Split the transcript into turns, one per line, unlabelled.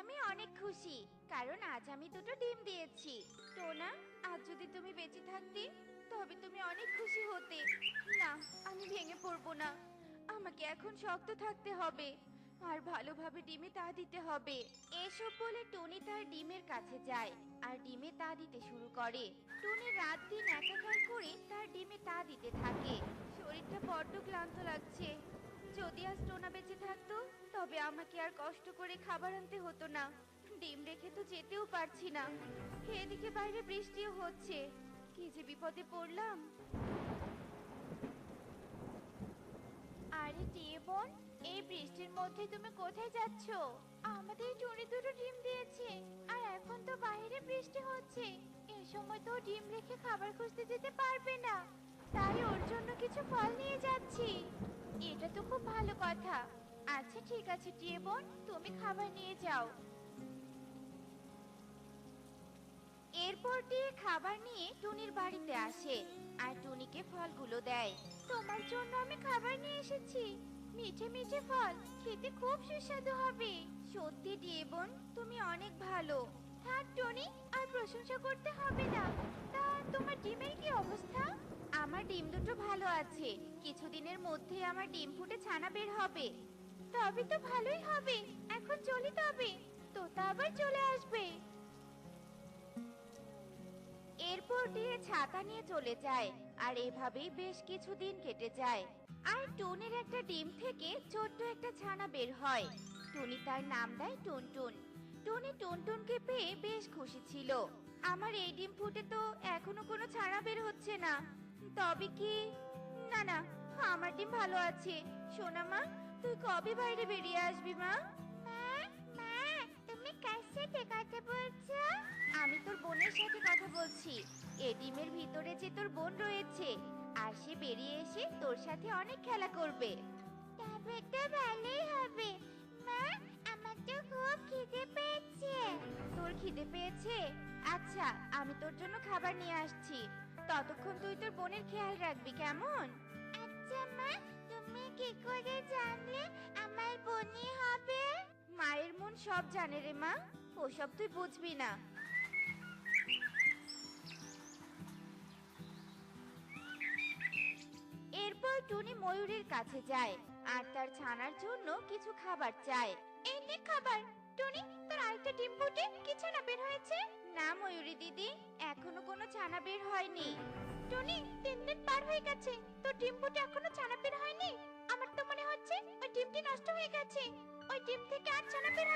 আমি অনেক খুশি, কারণ আজ আমি দুটো ডিম দিয়েছি। টোনা, আজ যদি তুমি বেঁচে থাকতে তবে তুমি অনেক খুশি হতে। না, আমি ভেঙে পড়বো না। আমাকে এখন শক্ত থাকতে হবে আর ভালোভাবে ডিমে তা দিতে হবে। এসব বলে টনি তার ডিমের কাছে যায় আর ডিমে তা দিতে শুরু করে। টনি রাত দিন একাকার করে তার ডিমে তা দিতে থাকে। শরীরটা বড্ড ক্লান্ত লাগছে। যদি আজ টোনা বেঁচে থাকতো তবে আমাকে আর কষ্ট করে খাবার আনতে হতো না। ডিম রেখে তো যেতেও পারছি না। এদিকে বাইরে বৃষ্টিও হচ্ছে। কি যে বিপদে পড়লাম। আরে টিয়ে বোন, এই বৃষ্টির মধ্যে তুমি কোথায় যাচ্ছ? আমাদের টুনি দুটো ডিম দিয়েছে, আর এখন তো বাইরে বৃষ্টি হচ্ছে। এই সময় তো ও ডিম রেখে খাবার খুঁজতে যেতে পারবে না। তাই ওর জন্য কিছু ফল নিয়ে যাচ্ছি। এটা তো খুব ভালো কথা। আচ্ছা ঠিক আছে টিয়ে বোন, তুমি খাবার নিয়ে যাও। এরপর টিয়ে খাবার নিয়ে টুনির বাড়িতে আসে আর টুনিকে ফলগুলো দেয়। তোমার জন্য আমি খাবার নিয়ে এসেছি, মিঠে মিঠে ফল, খেতে খুব সুস্বাদু হবে। সত্যি টিয়ে বোন, তুমি অনেক ভালো। থাক টনি, আর প্রশংসা করতে হবে না। তা তোমার ডিমের কি অবস্থা? আমার ডিম দুটো ভালো আছে। কিছুদিনের মধ্যে আমার ডিম ফুটে ছানা বের হবে। তবে তো ভালোই হবে। এখন চলি তবে, তোতা আবার চলে আসবে। এরপর টিয়ে ছাতা নিয়ে চলে যায় আর এভাবেই বেশ কিছুদিন কেটে যায়। আর টুনির একটা ডিম থেকে ছোট্ট একটা ছানা বের হয়। টুনি তার নাম দেয় টুনটুন। টুনি টুনটুনকে পেয়ে বেশ খুশি ছিল। আমার এই ডিম ফুটে তো এখনো কোনো ছানা বের হচ্ছে না। তবে কি, না না, আমার ডিম ভালো আছে। সোনা মা, তুই কবে বাইরে বেরিয়ে আসবি মা? মা, মা, তুমি কার সাথে কথা বলছো? আমি তোর বোনের সাথে কথা বলছি। এ ডিমের ভিতরে যে তোর বোন রয়েছে, আর সে বেরিয়ে এসে তোর সাথে অনেক খেলা করবে। তবে তো ভালোই হবে। মা, আমার তো খুব খিদে পেয়েছে। তোর খিদে পেয়েছে? আচ্ছা, আমি তোর জন্য খাবার নিয়ে আসছি। ততক্ষণ তুই তোর বোনের খেয়াল রাখবি, কেমন? আচ্ছা মা, তুমি কি করে জানলে আমার বোনই হবে? মায়ের মন সব জানে রে মা, ওসব তুই বুঝবি না। এরপর টুনি ময়ূরীর কাছে যায় আর তার ছানার জন্য কিছু খাবার চায়। এই নে খাবার। টুনি, তোর আরেকটা ডিম ফুটে কি ছানা বের হয়েছে? না ময়ূরী দিদি, এখনো কোনো ছানা বের হয়নি। টুনি, 3 দিন পার হয়ে গেছে, তোর ডিম ফুটে এখনো ছানা বের হয়নি? আমার তো মনে হচ্ছে ওই ডিমটি নষ্ট হয়ে গেছে। ওই ডিম থেকে আর ছানা বের